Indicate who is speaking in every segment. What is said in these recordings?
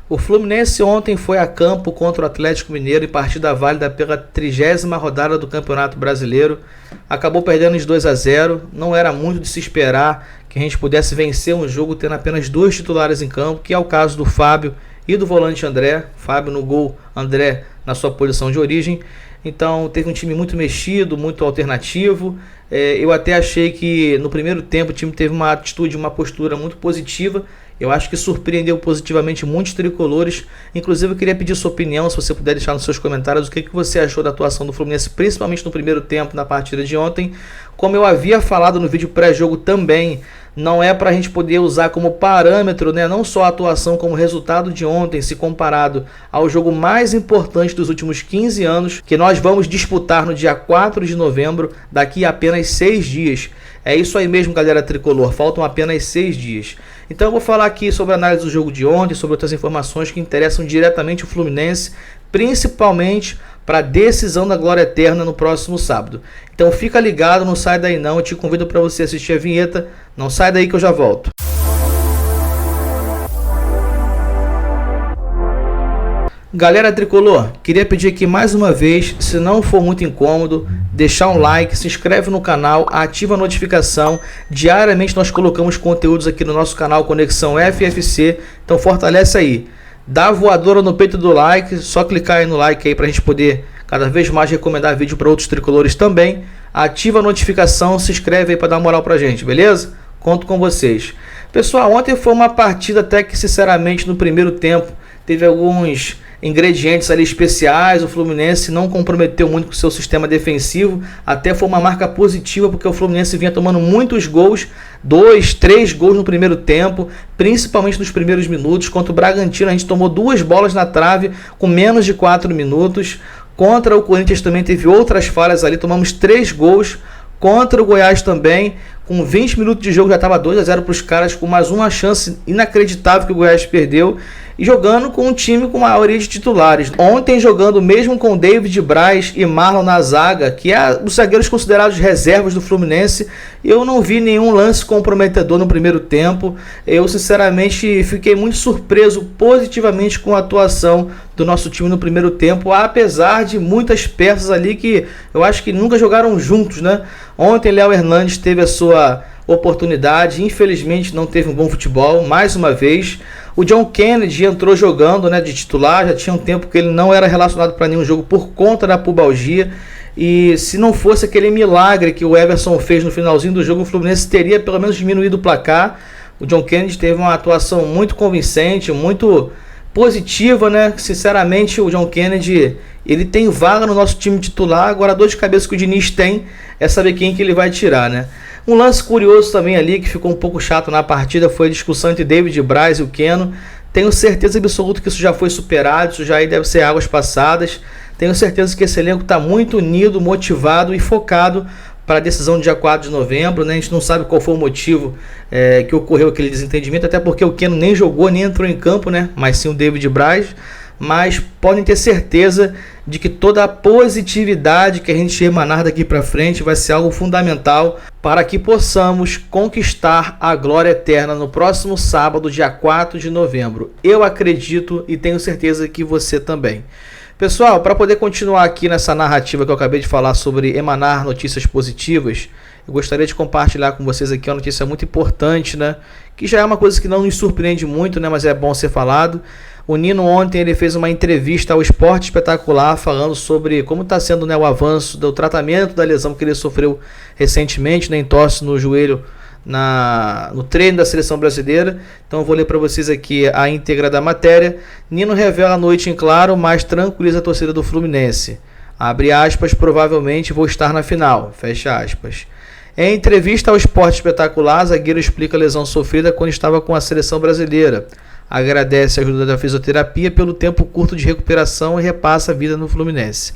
Speaker 1: O Fluminense ontem foi a campo contra o Atlético Mineiro em partida válida pela 30ª rodada do Campeonato Brasileiro. Acabou perdendo de 2-0. Não era muito de se esperar que a gente pudesse vencer um jogo tendo apenas 2 titulares em campo, que é o caso do Fábio e do volante André. Fábio no gol, André na sua posição de origem. Então teve um time muito mexido, muito alternativo. Eu até achei que no primeiro tempo o time teve uma atitude, uma postura muito positiva. Eu acho que surpreendeu positivamente muitos tricolores. Inclusive eu queria pedir sua opinião, se você puder deixar nos seus comentários o que você achou da atuação do Fluminense, principalmente no primeiro tempo, na partida de ontem. Como eu havia falado no vídeo pré-jogo também, não é para a gente poder usar como parâmetro, né, não só a atuação como o resultado de ontem, se comparado ao jogo mais importante dos últimos 15 anos, que nós vamos disputar no dia 4 de novembro, daqui a apenas 6 dias. É isso aí mesmo, galera tricolor, faltam apenas 6 dias. Então eu vou falar aqui sobre a análise do jogo de ontem, sobre outras informações que interessam diretamente o Fluminense, principalmente para a decisão da glória eterna no próximo sábado. Então fica ligado, não sai daí não, eu te convido para você assistir a vinheta, não sai daí que eu já volto. Galera tricolor, queria pedir aqui mais uma vez, se não for muito incômodo, deixar um like, se inscreve no canal, ativa a notificação. Diariamente nós colocamos conteúdos aqui no nosso canal Conexão FFC, então fortalece aí. Dá a voadora no peito do like, só clicar aí no like aí pra gente poder cada vez mais recomendar vídeo para outros tricolores também. Ativa a notificação, se inscreve aí para dar uma moral pra gente, beleza? Conto com vocês. Pessoal, ontem foi uma partida até que sinceramente no primeiro tempo teve alguns ingredientes ali especiais. O Fluminense não comprometeu muito com o seu sistema defensivo, até foi uma marca positiva porque o Fluminense vinha tomando muitos gols, 2, 3 gols no primeiro tempo, principalmente nos primeiros minutos. Contra o Bragantino a gente tomou 2 bolas na trave com menos de 4 minutos, contra o Corinthians também teve outras falhas ali, tomamos 3 gols, contra o Goiás também, com 20 minutos de jogo já estava 2-0 para os caras, com mais uma chance inacreditável que o Goiás perdeu, e jogando com um time com maioria de titulares. Ontem jogando mesmo com David Braz e Marlon na zaga, que é os zagueiros considerados reservas do Fluminense, eu não vi nenhum lance comprometedor no primeiro tempo. Eu sinceramente fiquei muito surpreso positivamente com a atuação do nosso time no primeiro tempo, apesar de muitas peças ali que eu acho que nunca jogaram juntos, né? Ontem Léo Hernandes teve a sua oportunidade, infelizmente não teve um bom futebol, mais uma vez. O John Kennedy entrou jogando, né, de titular, já tinha um tempo que ele não era relacionado para nenhum jogo por conta da pubalgia. E se não fosse aquele milagre que o Everson fez no finalzinho do jogo, o Fluminense teria pelo menos diminuído o placar. O John Kennedy teve uma atuação muito convincente, muito positiva, né? Sinceramente, o John Kennedy, ele tem vaga no nosso time titular. Agora a dor de cabeça que o Diniz tem é saber quem que ele vai tirar, né? Um lance curioso também ali, que ficou um pouco chato na partida, foi a discussão entre David Braz e o Keno. Tenho certeza absoluta que isso já foi superado, isso já aí deve ser águas passadas. Tenho certeza que esse elenco está muito unido, motivado e focado para a decisão do dia 4 de novembro, né? A gente não sabe qual foi o motivo que ocorreu aquele desentendimento, até porque o Keno nem jogou, nem entrou em campo, né? Mas sim o David Braz. Mas podem ter certeza de que toda a positividade que a gente emanar daqui para frente vai ser algo fundamental para que possamos conquistar a glória eterna no próximo sábado, dia 4 de novembro. Eu acredito e tenho certeza que você também. Pessoal, para poder continuar aqui nessa narrativa que eu acabei de falar sobre emanar notícias positivas, eu gostaria de compartilhar com vocês aqui uma notícia muito importante, né? Que já é uma coisa que não nos surpreende muito, né? Mas é bom ser falado. O Nino ontem ele fez uma entrevista ao Esporte Espetacular falando sobre como está sendo, né, o avanço do tratamento da lesão que ele sofreu recentemente, né, entorse no joelho no treino da seleção brasileira. Então eu vou ler para vocês aqui a íntegra da matéria. Nino revela a noite em claro, mas tranquiliza a torcida do Fluminense. Abre aspas, provavelmente vou estar na final. Fecha aspas. Em entrevista ao Esporte Espetacular, zagueiro explica a lesão sofrida quando estava com a seleção brasileira. Agradece a ajuda da fisioterapia pelo tempo curto de recuperação e repassa a vida no Fluminense.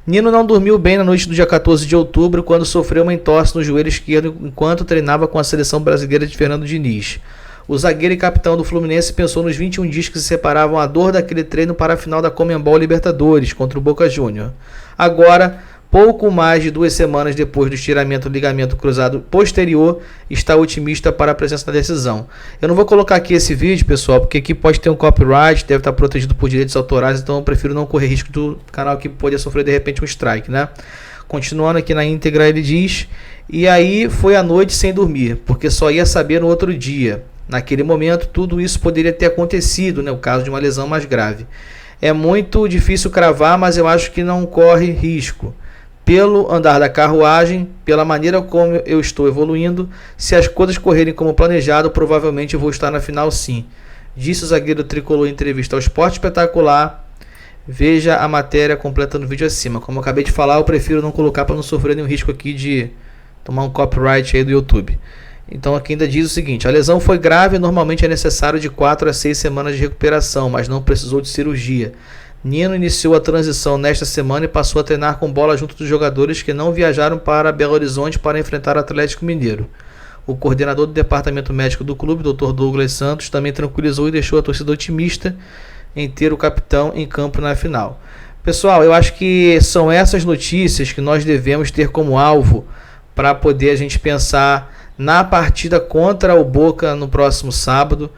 Speaker 1: Nino não dormiu bem na noite do dia 14 de outubro, quando sofreu uma entorse no joelho esquerdo enquanto treinava com a seleção brasileira de Fernando Diniz. O zagueiro e capitão do Fluminense pensou nos 21 dias que se separavam a dor daquele treino para a final da Conmebol Libertadores contra o Boca Juniors. Agora, pouco mais de 2 semanas depois do estiramento do ligamento cruzado posterior, está otimista para a presença na decisão. Eu não vou colocar aqui esse vídeo, pessoal, porque aqui pode ter um copyright, deve estar protegido por direitos autorais, então eu prefiro não correr risco do canal que poderia sofrer de repente um strike, né? Continuando aqui na íntegra, ele diz: e aí foi a noite sem dormir, porque só ia saber no outro dia. Naquele momento, tudo isso poderia ter acontecido, né? O caso de uma lesão mais grave. É muito difícil cravar, mas eu acho que não corre risco. Pelo andar da carruagem, pela maneira como eu estou evoluindo, se as coisas correrem como planejado, provavelmente eu vou estar na final sim. Disse o zagueiro tricolor em entrevista ao Esporte Espetacular. Veja a matéria completa no vídeo acima. Como eu acabei de falar, eu prefiro não colocar para não sofrer nenhum risco aqui de tomar um copyright aí do YouTube. Então aqui ainda diz o seguinte: a lesão foi grave e normalmente é necessário de 4 a 6 semanas de recuperação, mas não precisou de cirurgia. Nino iniciou a transição nesta semana e passou a treinar com bola junto dos jogadores que não viajaram para Belo Horizonte para enfrentar o Atlético Mineiro. O coordenador do departamento médico do clube, Dr. Douglas Santos, também tranquilizou e deixou a torcida otimista em ter o capitão em campo na final. Pessoal, eu acho que são essas notícias que nós devemos ter como alvo para poder a gente pensar na partida contra o Boca no próximo sábado.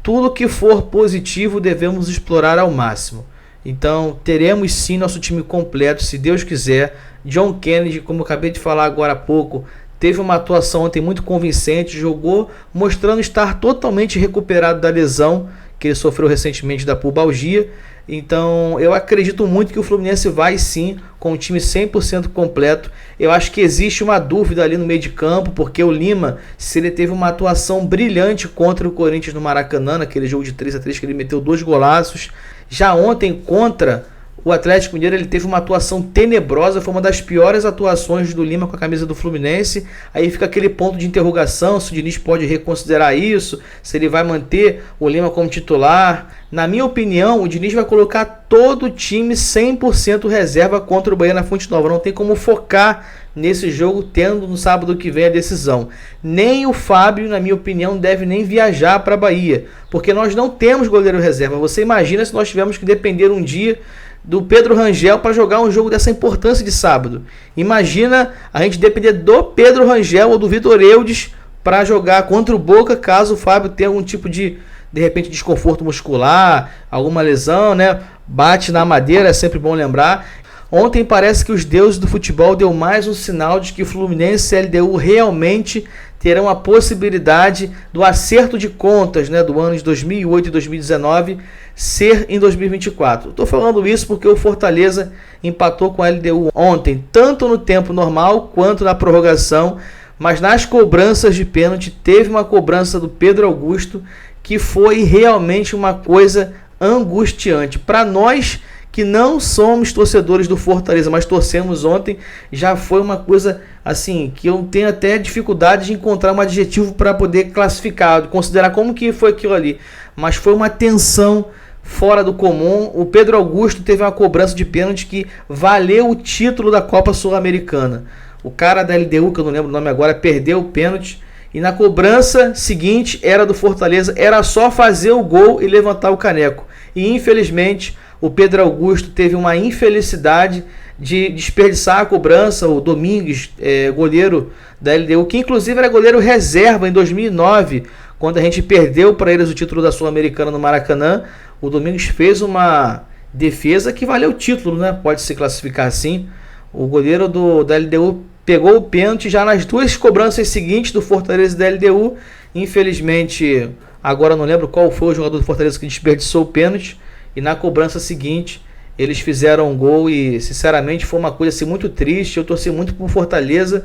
Speaker 1: Tudo que for positivo devemos explorar ao máximo. Então teremos sim nosso time completo, se Deus quiser. John Kennedy, como eu acabei de falar agora há pouco, teve uma atuação ontem muito convincente, jogou mostrando estar totalmente recuperado da lesão que ele sofreu recentemente da pubalgia. Então eu acredito muito que o Fluminense vai sim com o time 100% completo. Eu acho que existe uma dúvida ali no meio de campo, porque o Lima, se ele teve uma atuação brilhante contra o Corinthians no Maracanã, naquele jogo de 3-3 que ele meteu 2 golaços, já ontem contra o Atlético Mineiro ele teve uma atuação tenebrosa, foi uma das piores atuações do Lima com a camisa do Fluminense. Aí fica aquele ponto de interrogação, se o Diniz pode reconsiderar isso, se ele vai manter o Lima como titular. Na minha opinião, o Diniz vai colocar todo o time 100% reserva contra o Bahia na Fonte Nova. Não tem como focar nesse jogo, tendo no sábado que vem a decisão. Nem o Fábio, na minha opinião, deve nem viajar para a Bahia, porque nós não temos goleiro reserva. Você imagina se nós tivermos que depender um dia do Pedro Rangel para jogar um jogo dessa importância de sábado. Imagina a gente depender do Pedro Rangel ou do Vitor Eudes para jogar contra o Boca, caso o Fábio tenha algum tipo de repente desconforto muscular, alguma lesão, né? Bate na madeira, é sempre bom lembrar. Ontem parece que os deuses do futebol deu mais um sinal de que o Fluminense e a LDU realmente terão a possibilidade do acerto de contas, né, do ano de 2008 e 2019 ser em 2024. Estou falando isso porque o Fortaleza empatou com a LDU ontem, tanto no tempo normal quanto na prorrogação, mas nas cobranças de pênalti teve uma cobrança do Pedro Augusto que foi realmente uma coisa angustiante. Para nós que não somos torcedores do Fortaleza, mas torcemos ontem, já foi uma coisa assim, que eu tenho até dificuldade de encontrar um adjetivo para poder classificar, de considerar como que foi aquilo ali. Mas foi uma tensão fora do comum. O Pedro Augusto teve uma cobrança de pênalti que valeu o título da Copa Sul-Americana. O cara da LDU, que eu não lembro o nome agora, perdeu o pênalti. E na cobrança seguinte, era do Fortaleza, era só fazer o gol e levantar o caneco. E infelizmente o Pedro Augusto teve uma infelicidade de desperdiçar a cobrança. O Domingues, goleiro da LDU, que inclusive era goleiro reserva em 2009, quando a gente perdeu para eles o título da Sul-Americana no Maracanã. O Domingues fez uma defesa que valeu o título, né? Pode se classificar assim. O goleiro da LDU pegou o pênalti já nas 2 cobranças seguintes do Fortaleza e da LDU. Infelizmente, agora eu não lembro qual foi o jogador do Fortaleza que desperdiçou o pênalti. E na cobrança seguinte, eles fizeram um gol e, sinceramente, foi uma coisa assim, muito triste. Eu torci muito por Fortaleza.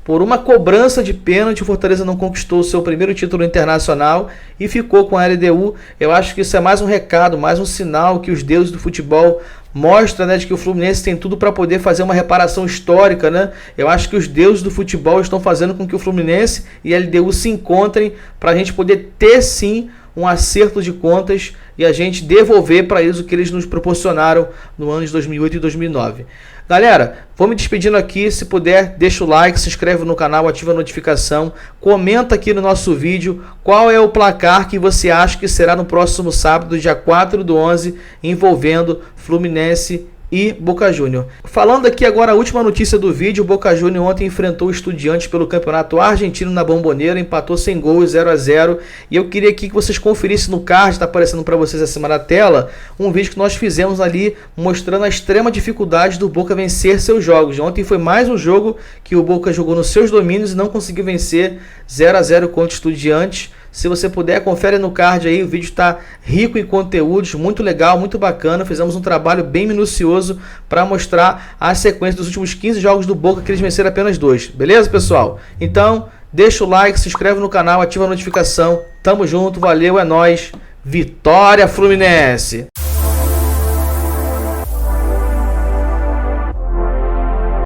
Speaker 1: Por uma cobrança de pênalti, o Fortaleza não conquistou o seu primeiro título internacional e ficou com a LDU. Eu acho que isso é mais um recado, mais um sinal que os deuses do futebol mostram, né, de que o Fluminense tem tudo para poder fazer uma reparação histórica, né? Eu acho que os deuses do futebol estão fazendo com que o Fluminense e a LDU se encontrem para a gente poder ter, sim, um acerto de contas e a gente devolver para eles o que eles nos proporcionaram no ano de 2008 e 2009. Galera, vou me despedindo aqui. Se puder, deixa o like, se inscreve no canal, ativa a notificação, comenta aqui no nosso vídeo qual é o placar que você acha que será no próximo sábado, dia 4/11, envolvendo Fluminense e Boca Júnior. Falando aqui agora a última notícia do vídeo, o Boca Júnior ontem enfrentou o Estudiantes pelo Campeonato Argentino na Bombonera, empatou sem gols, 0-0, e eu queria aqui que vocês conferissem no card, está aparecendo para vocês acima da tela, um vídeo que nós fizemos ali mostrando a extrema dificuldade do Boca vencer seus jogos. Ontem foi mais um jogo que o Boca jogou nos seus domínios e não conseguiu vencer, 0-0 contra o Estudiantes. Se você puder, confere no card aí, o vídeo está rico em conteúdos, muito legal, muito bacana. Fizemos um trabalho bem minucioso para mostrar a sequência dos últimos 15 jogos do Boca, que eles venceram apenas 2. Beleza, pessoal? Então, deixa o like, se inscreve no canal, ativa a notificação. Tamo junto, valeu, é nóis. Vitória Fluminense!